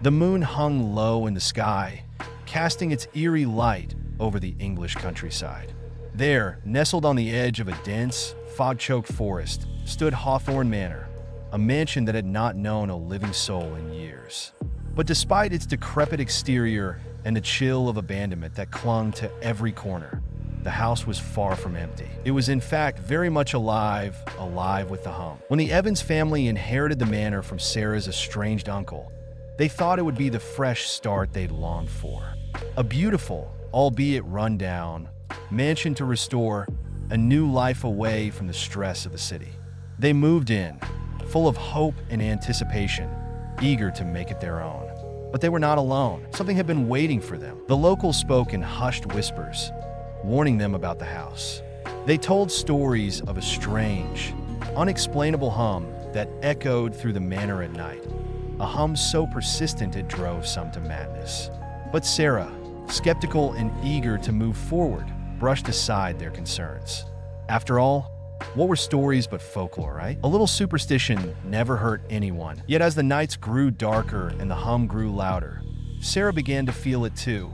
The moon hung low in the sky, casting its eerie light over the English countryside. There, nestled on the edge of a dense, fog-choked forest, stood Hawthorne Manor, a mansion that had not known a living soul in years. But despite its decrepit exterior and the chill of abandonment that clung to every corner, the house was far from empty. It was in fact very much alive with the hum. When the Evans family inherited the manor from Sarah's estranged uncle, they thought it would be the fresh start they'd longed for. A beautiful, albeit run-down, mansion to restore a new life away from the stress of the city. They moved in, full of hope and anticipation, eager to make it their own. But they were not alone. Something had been waiting for them. The locals spoke in hushed whispers, warning them about the house. They told stories of a strange, unexplainable hum that echoed through the manor at night, a hum so persistent it drove some to madness. But Sarah, skeptical and eager to move forward, brushed aside their concerns. After all, what were stories but folklore, right? A little superstition never hurt anyone. Yet as the nights grew darker and the hum grew louder, Sarah began to feel it too.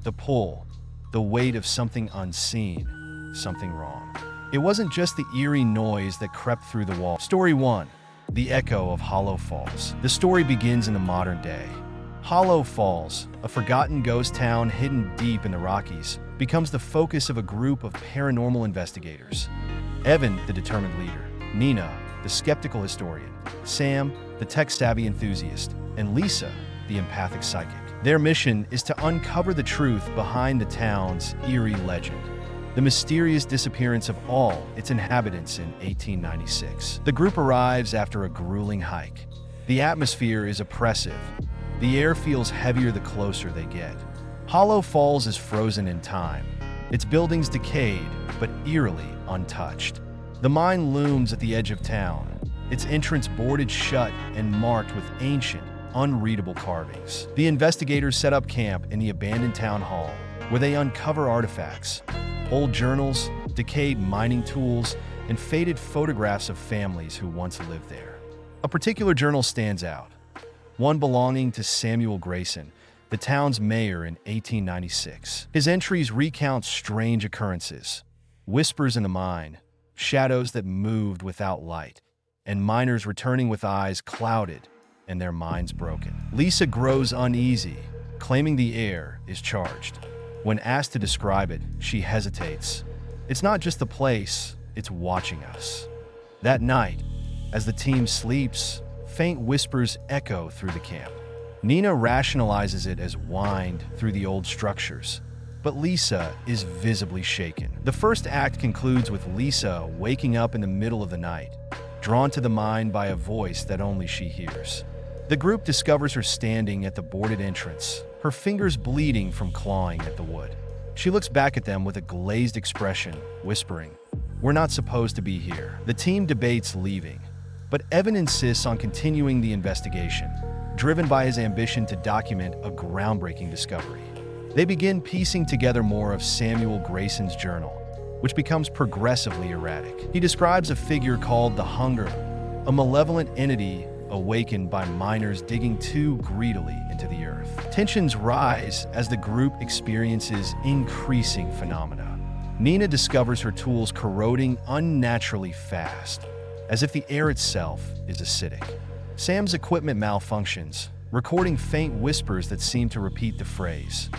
The pull, the weight of something unseen, something wrong. It wasn't just the eerie noise that crept through the wall. Story 1. The Echo of Hollow Falls. The story begins in the modern day. Hollow Falls, a forgotten ghost town hidden deep in the Rockies, becomes the focus of a group of paranormal investigators. Evan, the determined leader, Nina, the skeptical historian, Sam, the tech-savvy enthusiast, and Lisa, the empathic psychic. Their mission is to uncover the truth behind the town's eerie legend, the mysterious disappearance of all its inhabitants in 1896. The group arrives after a grueling hike. The atmosphere is oppressive. The air feels heavier the closer they get. Hollow Falls is frozen in time. Its buildings decayed, but eerily untouched. The mine looms at the edge of town, its entrance boarded shut and marked with ancient, unreadable carvings. The investigators set up camp in the abandoned town hall, where they uncover artifacts, old journals, decayed mining tools, and faded photographs of families who once lived there. A particular journal stands out, one belonging to Samuel Grayson, the town's mayor in 1896. His entries recount strange occurrences, whispers in the mine, shadows that moved without light, and miners returning with eyes clouded and their minds broken. Lisa grows uneasy, claiming the air is charged. When asked to describe it, she hesitates. It's not just the place, it's watching us. That night, as the team sleeps, faint whispers echo through the camp. Nina rationalizes it as wind through the old structures, but Lisa is visibly shaken. The first act concludes with Lisa waking up in the middle of the night, drawn to the mine by a voice that only she hears. The group discovers her standing at the boarded entrance, her fingers bleeding from clawing at the wood. She looks back at them with a glazed expression, whispering, "We're not supposed to be here." The team debates leaving, but Evan insists on continuing the investigation, driven by his ambition to document a groundbreaking discovery. They begin piecing together more of Samuel Grayson's journal, which becomes progressively erratic. He describes a figure called the Hunger, a malevolent entity awakened by miners digging too greedily into the earth. Tensions rise as the group experiences increasing phenomena. Nina discovers her tools corroding unnaturally fast, as if the air itself is acidic. Sam's equipment malfunctions, recording faint whispers that seem to repeat the phrase,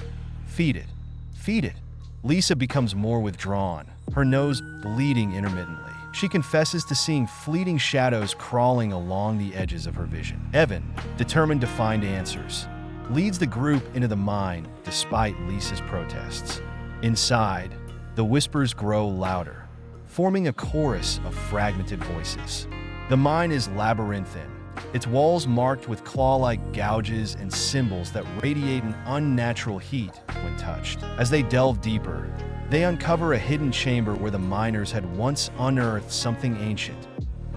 "Feed it, feed it." Lisa becomes more withdrawn, her nose bleeding intermittently. She confesses to seeing fleeting shadows crawling along the edges of her vision. Evan, determined to find answers, leads the group into the mine despite Lisa's protests. Inside, the whispers grow louder, forming a chorus of fragmented voices. The mine is labyrinthine, its walls marked with claw-like gouges and symbols that radiate an unnatural heat when touched. As they delve deeper, they uncover a hidden chamber where the miners had once unearthed something ancient,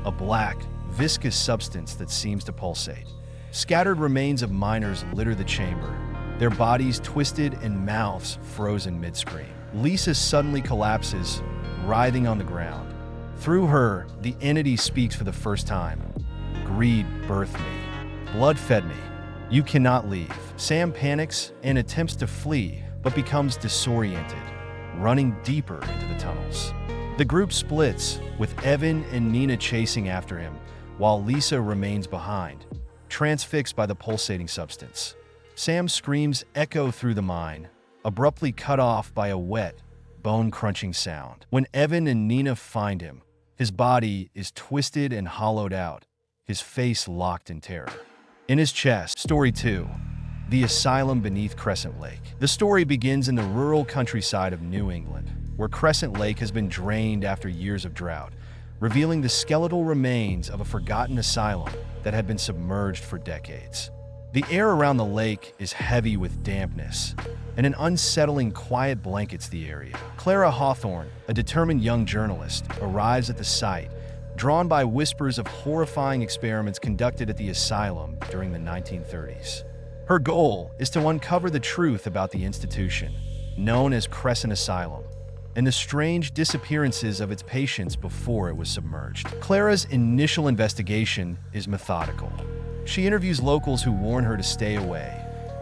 a black, viscous substance that seems to pulsate. Scattered remains of miners litter the chamber, their bodies twisted and mouths frozen mid-scream. Lisa suddenly collapses, writhing on the ground. Through her, the entity speaks for the first time. "Greed birthed me. Blood fed me. "You cannot leave." Sam panics and attempts to flee, but becomes disoriented, running deeper into the tunnels. The group splits, with Evan and Nina chasing after him, while Lisa remains behind, transfixed by the pulsating substance. Sam's screams echo through the mine, abruptly cut off by a wet, bone-crunching sound. When Evan and Nina find him, his body is twisted and hollowed out, his face locked in terror. In his chest. Story 2. The Asylum beneath Crescent Lake. The story begins in the rural countryside of New England, where Crescent Lake has been drained after years of drought, revealing the skeletal remains of a forgotten asylum that had been submerged for decades. The air around the lake is heavy with dampness, and an unsettling quiet blankets the area. Clara Hawthorne, a determined young journalist, arrives at the site, drawn by whispers of horrifying experiments conducted at the asylum during the 1930s. Her goal is to uncover the truth about the institution, known as Crescent Asylum, and the strange disappearances of its patients before it was submerged. Clara's initial investigation is methodical. She interviews locals who warn her to stay away,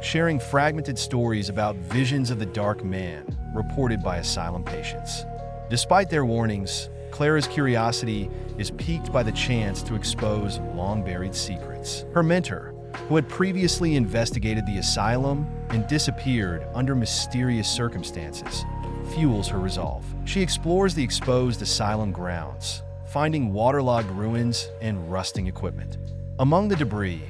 sharing fragmented stories about visions of the dark man reported by asylum patients. Despite their warnings, Clara's curiosity is piqued by the chance to expose long-buried secrets. Her mentor, who had previously investigated the asylum and disappeared under mysterious circumstances, fuels her resolve. She explores the exposed asylum grounds, finding waterlogged ruins and rusting equipment. Among the debris,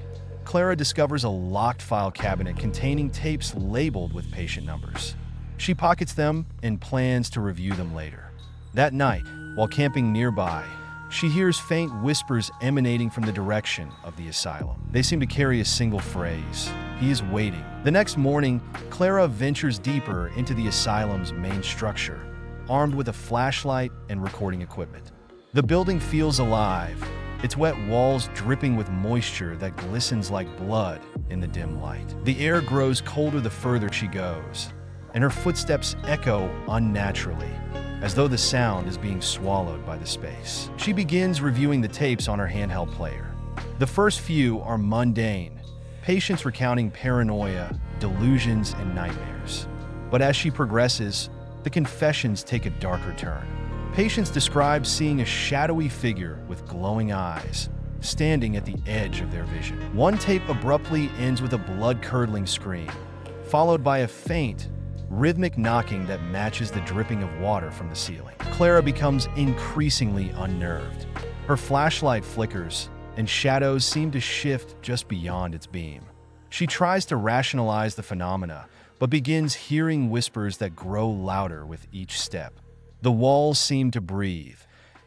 Clara discovers a locked file cabinet containing tapes labeled with patient numbers. She pockets them and plans to review them later. That night, while camping nearby, she hears faint whispers emanating from the direction of the asylum. They seem to carry a single phrase: "He is waiting." The next morning, Clara ventures deeper into the asylum's main structure, armed with a flashlight and recording equipment. The building feels alive, its wet walls dripping with moisture that glistens like blood in the dim light. The air grows colder the further she goes, and her footsteps echo unnaturally, as though the sound is being swallowed by the space. She begins reviewing the tapes on her handheld player. The first few are mundane, patients recounting paranoia, delusions, and nightmares. But as she progresses, the confessions take a darker turn. Patients describe seeing a shadowy figure with glowing eyes, standing at the edge of their vision. One tape abruptly ends with a blood-curdling scream, followed by a faint, rhythmic knocking that matches the dripping of water from the ceiling. Clara becomes increasingly unnerved. Her flashlight flickers, and shadows seem to shift just beyond its beam. She tries to rationalize the phenomena, but begins hearing whispers that grow louder with each step. The walls seem to breathe,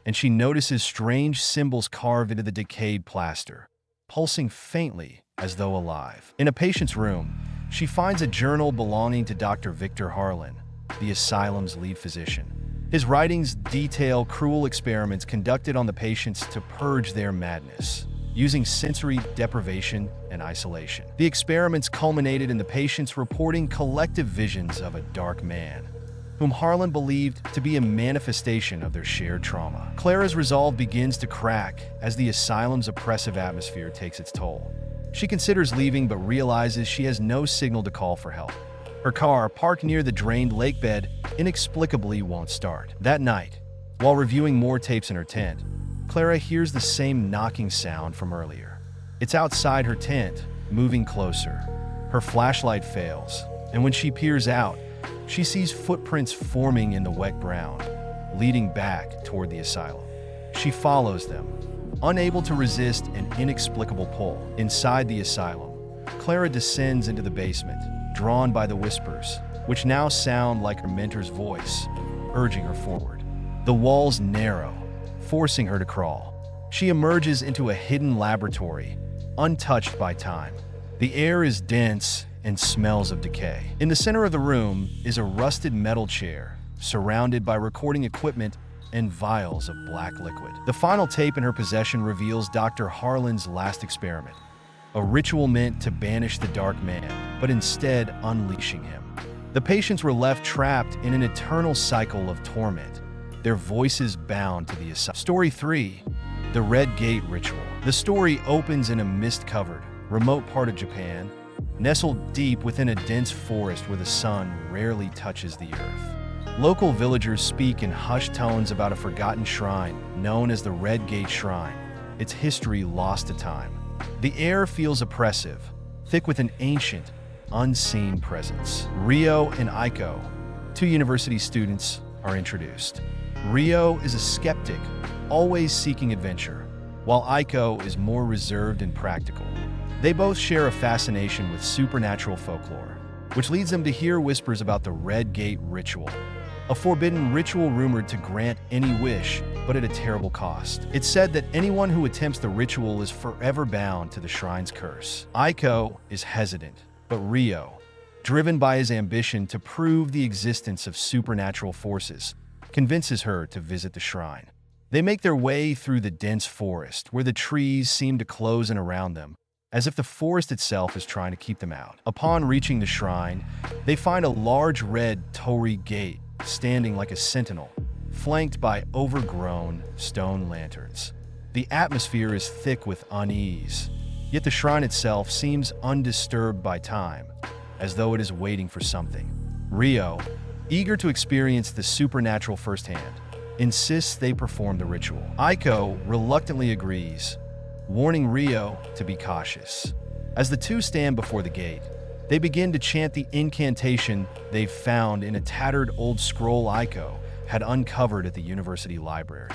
and she notices strange symbols carved into the decayed plaster, pulsing faintly as though alive. In a patient's room, she finds a journal belonging to Dr. Victor Harlan, the asylum's lead physician. His writings detail cruel experiments conducted on the patients to purge their madness, using sensory deprivation and isolation. The experiments culminated in the patients reporting collective visions of a dark man, whom Harlan believed to be a manifestation of their shared trauma. Clara's resolve begins to crack as the asylum's oppressive atmosphere takes its toll. She considers leaving but realizes she has no signal to call for help. Her car, parked near the drained lake bed, inexplicably won't start. That night, while reviewing more tapes in her tent, Clara hears the same knocking sound from earlier. It's outside her tent, moving closer. Her flashlight fails, and when she peers out, she sees footprints forming in the wet ground, leading back toward the asylum. She follows them, unable to resist an inexplicable pull. Inside the asylum, Clara descends into the basement, drawn by the whispers, which now sound like her mentor's voice, urging her forward. The walls narrow, forcing her to crawl. She emerges into a hidden laboratory, untouched by time. The air is dense and smells of decay. In the center of the room is a rusted metal chair, surrounded by recording equipment and vials of black liquid. The final tape in her possession reveals Dr. Harlan's last experiment, a ritual meant to banish the dark man, but instead unleashing him. The patients were left trapped in an eternal cycle of torment, their voices bound to the asylum. Story 3. The Red Gate Ritual. The story opens in a mist-covered, remote part of Japan, nestled deep within a dense forest where the sun rarely touches the earth. Local villagers speak in hushed tones about a forgotten shrine known as the Red Gate Shrine, its history lost to time. The air feels oppressive, thick with an ancient, unseen presence. Rio and Aiko, two university students, are introduced. Rio is a skeptic, always seeking adventure, while Aiko is more reserved and practical. They both share a fascination with supernatural folklore, which leads them to hear whispers about the Red Gate Ritual, a forbidden ritual rumored to grant any wish, but at a terrible cost. It's said that anyone who attempts the ritual is forever bound to the shrine's curse. Aiko is hesitant, but Rio, driven by his ambition to prove the existence of supernatural forces, convinces her to visit the shrine. They make their way through the dense forest, where the trees seem to close in around them, as if the forest itself is trying to keep them out. Upon reaching the shrine, they find a large red torii gate standing like a sentinel, flanked by overgrown stone lanterns. The atmosphere is thick with unease, yet the shrine itself seems undisturbed by time, as though it is waiting for something. Rio, eager to experience the supernatural firsthand, insists they perform the ritual. Aiko reluctantly agrees, warning Rio to be cautious. As the two stand before the gate, they begin to chant the incantation they've found in a tattered old scroll Aiko had uncovered at the university library.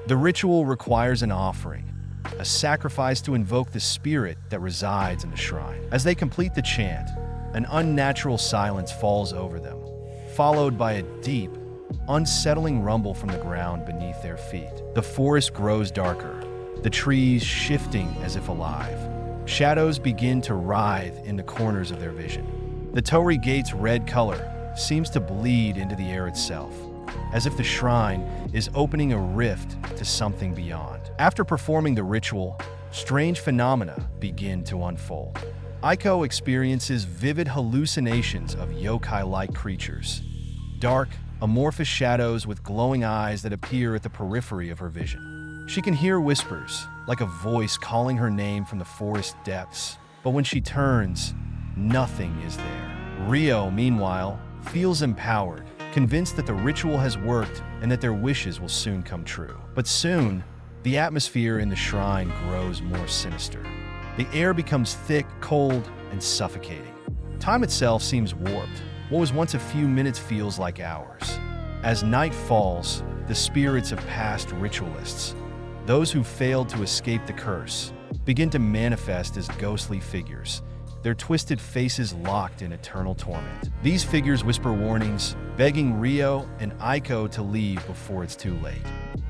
The ritual requires an offering, a sacrifice to invoke the spirit that resides in the shrine. As they complete the chant, an unnatural silence falls over them, followed by a deep, unsettling rumble from the ground beneath their feet. The forest grows darker, the trees shifting as if alive. Shadows begin to writhe in the corners of their vision. The torii gate's red color seems to bleed into the air itself, as if the shrine is opening a rift to something beyond. After performing the ritual, strange phenomena begin to unfold. Aiko experiences vivid hallucinations of yokai-like creatures, dark, amorphous shadows with glowing eyes that appear at the periphery of her vision. She can hear whispers, like a voice calling her name from the forest depths, but when she turns, nothing is there. Rio, meanwhile, feels empowered, convinced that the ritual has worked and that their wishes will soon come true. But soon, the atmosphere in the shrine grows more sinister. The air becomes thick, cold, and suffocating. Time itself seems warped. What was once a few minutes feels like hours. As night falls, the spirits of past ritualists, those who failed to escape the curse, begin to manifest as ghostly figures, their twisted faces locked in eternal torment. These figures whisper warnings, begging Rio and Aiko to leave before it's too late.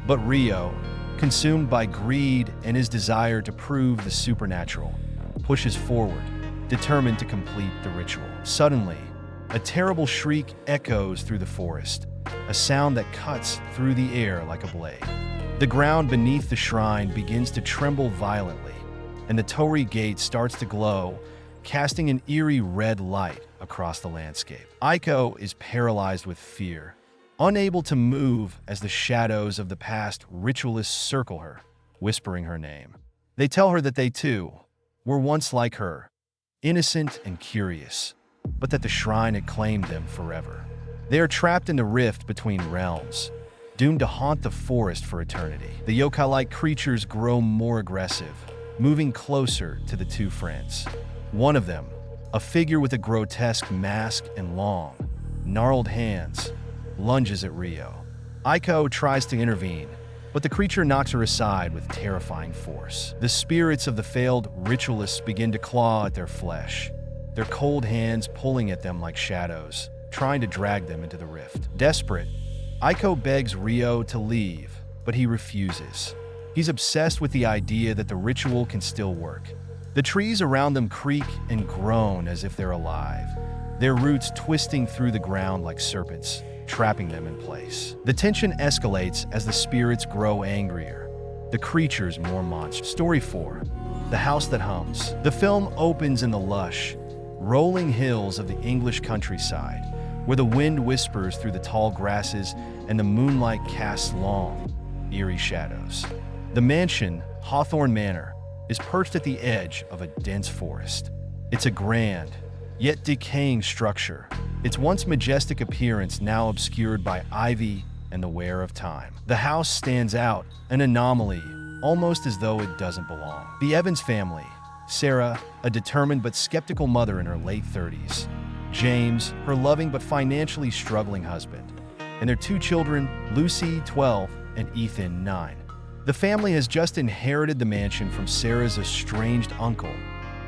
But Rio, consumed by greed and his desire to prove the supernatural, pushes forward, determined to complete the ritual. Suddenly, a terrible shriek echoes through the forest, a sound that cuts through the air like a blade. The ground beneath the shrine begins to tremble violently, and the torii gate starts to glow, casting an eerie red light across the landscape. Aiko is paralyzed with fear, unable to move as the shadows of the past ritualists circle her, whispering her name. They tell her that they, too, were once like her, innocent and curious, but that the shrine had claimed them forever. They are trapped in the rift between realms, doomed to haunt the forest for eternity. The yokai-like creatures grow more aggressive, moving closer to the two friends. One of them, a figure with a grotesque mask and long, gnarled hands, lunges at Rio. Aiko tries to intervene, but the creature knocks her aside with terrifying force. The spirits of the failed ritualists begin to claw at their flesh, their cold hands pulling at them like shadows, trying to drag them into the rift. Desperate, Aiko begs Rio to leave, but he refuses. He's obsessed with the idea that the ritual can still work. The trees around them creak and groan as if they're alive, their roots twisting through the ground like serpents, trapping them in place. The tension escalates as the spirits grow angrier, the creatures more monstrous. Story 4. The House That Hums. The film opens in the lush, rolling hills of the English countryside, where the wind whispers through the tall grasses and the moonlight casts long, eerie shadows. The mansion, Hawthorne Manor, is perched at the edge of a dense forest. It's a grand, yet decaying structure, its once majestic appearance now obscured by ivy and the wear of time. The house stands out, an anomaly, almost as though it doesn't belong. The Evans family, Sarah, a determined but skeptical mother in her late 30s, James, her loving but financially struggling husband, and their two children, Lucy, 12, and Ethan, 9. The family has just inherited the mansion from Sarah's estranged uncle,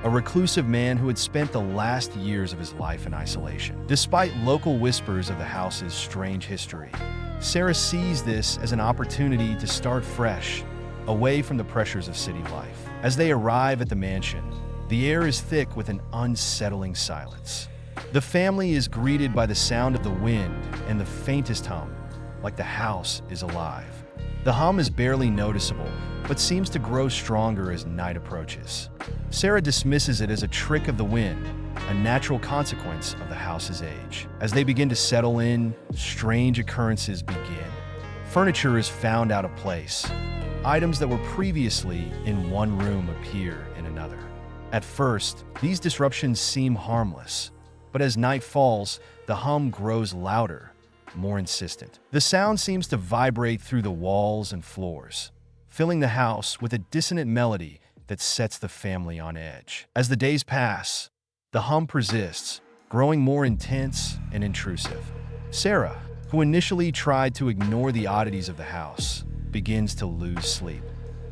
a reclusive man who had spent the last years of his life in isolation. Despite local whispers of the house's strange history, Sarah sees this as an opportunity to start fresh, away from the pressures of city life. As they arrive at the mansion, the air is thick with an unsettling silence. The family is greeted by the sound of the wind and the faintest hum, like the house is alive. The hum is barely noticeable, but seems to grow stronger as night approaches. Sarah dismisses it as a trick of the wind, a natural consequence of the house's age. As they begin to settle in, strange occurrences begin. Furniture is found out of place. Items that were previously in one room appear in another. At first, these disruptions seem harmless, but as night falls, the hum grows louder, more insistent. The sound seems to vibrate through the walls and floors, filling the house with a dissonant melody that sets the family on edge. As the days pass, the hum persists, growing more intense and intrusive. Sarah, who initially tried to ignore the oddities of the house, begins to lose sleep.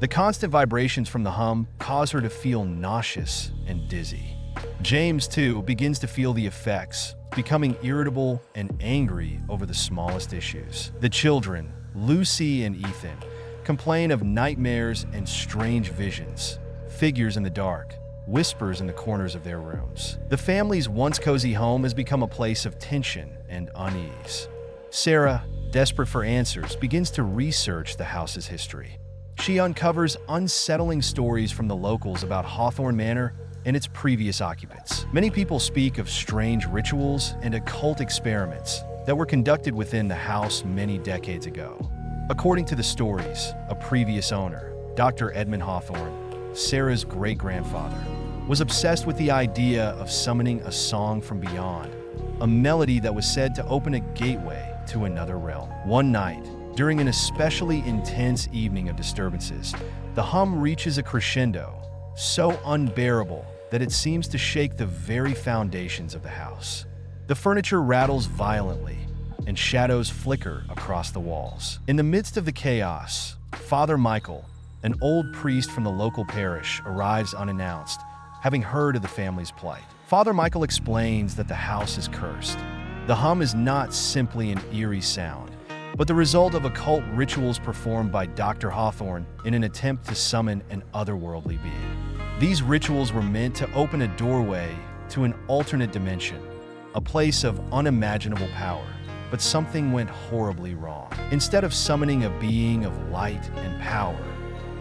The constant vibrations from the hum cause her to feel nauseous and dizzy. James, too, begins to feel the effects, becoming irritable and angry over the smallest issues. The children, Lucy and Ethan, complain of nightmares and strange visions, figures in the dark, whispers in the corners of their rooms. The family's once cozy home has become a place of tension and unease. Sarah, desperate for answers, begins to research the house's history. She uncovers unsettling stories from the locals about Hawthorne Manor and its previous occupants. Many people speak of strange rituals and occult experiments that were conducted within the house many decades ago. According to the stories, a previous owner, Dr. Edmund Hawthorne, Sarah's great-grandfather, was obsessed with the idea of summoning a song from beyond, a melody that was said to open a gateway to another realm. One night, during an especially intense evening of disturbances, the hum reaches a crescendo, so unbearable that it seems to shake the very foundations of the house. The furniture rattles violently, and shadows flicker across the walls. In the midst of the chaos, Father Michael, an old priest from the local parish, arrives unannounced, having heard of the family's plight. Father Michael explains that the house is cursed. The hum is not simply an eerie sound, but the result of occult rituals performed by Dr. Hawthorne in an attempt to summon an otherworldly being. These rituals were meant to open a doorway to an alternate dimension, a place of unimaginable power, but something went horribly wrong. Instead of summoning a being of light and power,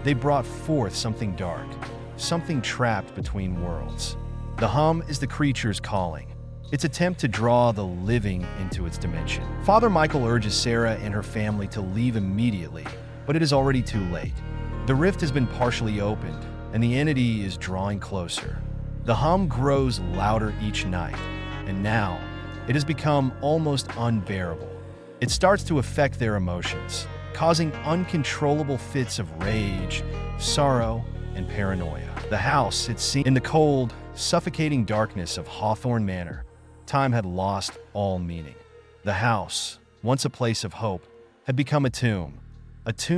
they brought forth something dark, something trapped between worlds. The hum is the creature's calling, its attempt to draw the living into its dimension. Father Michael urges Sarah and her family to leave immediately, but it is already too late. The rift has been partially opened, and the entity is drawing closer. The hum grows louder each night, and now it has become almost unbearable. It starts to affect their emotions, causing uncontrollable fits of rage, sorrow, and paranoia. The house, it seemed, in the cold, suffocating darkness of Hawthorne Manor, time had lost all meaning. The house, once a place of hope, had become a tomb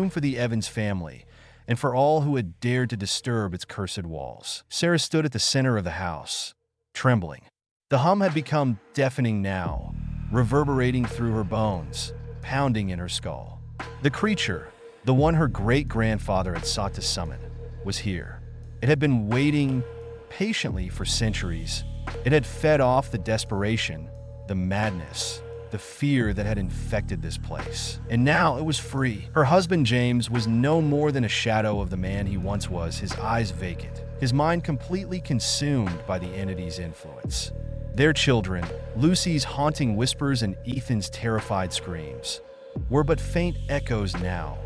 for the Evans family, and for all who had dared to disturb its cursed walls. Sarah stood at the center of the house, trembling. The hum had become deafening now, reverberating through her bones, pounding in her skull. The creature, the one her great-grandfather had sought to summon, was here. It had been waiting patiently for centuries. It had fed off the desperation, the madness, the fear that had infected this place. And now it was free. Her husband, James, was no more than a shadow of the man he once was, his eyes vacant, his mind completely consumed by the entity's influence. Their children, Lucy's haunting whispers and Ethan's terrified screams, were but faint echoes now,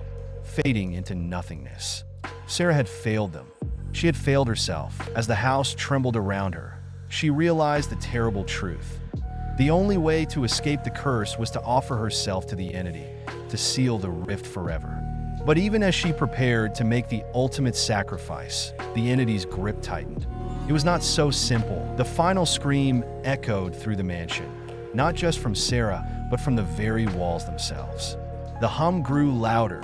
fading into nothingness. Sarah had failed them. She had failed herself as the house trembled around her, she realized the terrible truth. The only way to escape the curse was to offer herself to the entity, to seal the rift forever. But even as she prepared to make the ultimate sacrifice, the entity's grip tightened. It was not so simple. The final scream echoed through the mansion, not just from Sarah, but from the very walls themselves. The hum grew louder,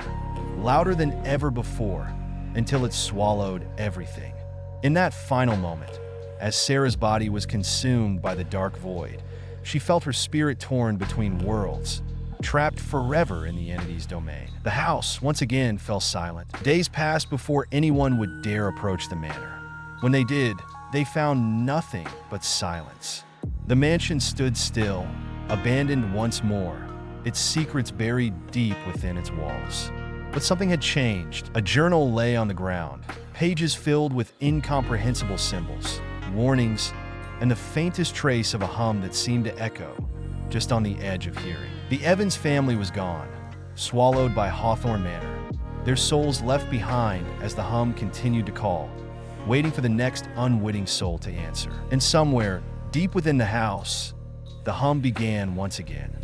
louder than ever before, until it swallowed everything. In that final moment, as Sarah's body was consumed by the dark void, she felt her spirit torn between worlds, trapped forever in the entity's domain. The house once again fell silent. Days passed before anyone would dare approach the manor. When they did, they found nothing but silence. The mansion stood still, abandoned once more, its secrets buried deep within its walls. But something had changed. A journal lay on the ground, pages filled with incomprehensible symbols, warnings, and the faintest trace of a hum that seemed to echo just on the edge of hearing. The Evans family was gone, swallowed by Hawthorne Manor, their souls left behind as the hum continued to call, waiting for the next unwitting soul to answer. And somewhere, deep within the house, the hum began once again.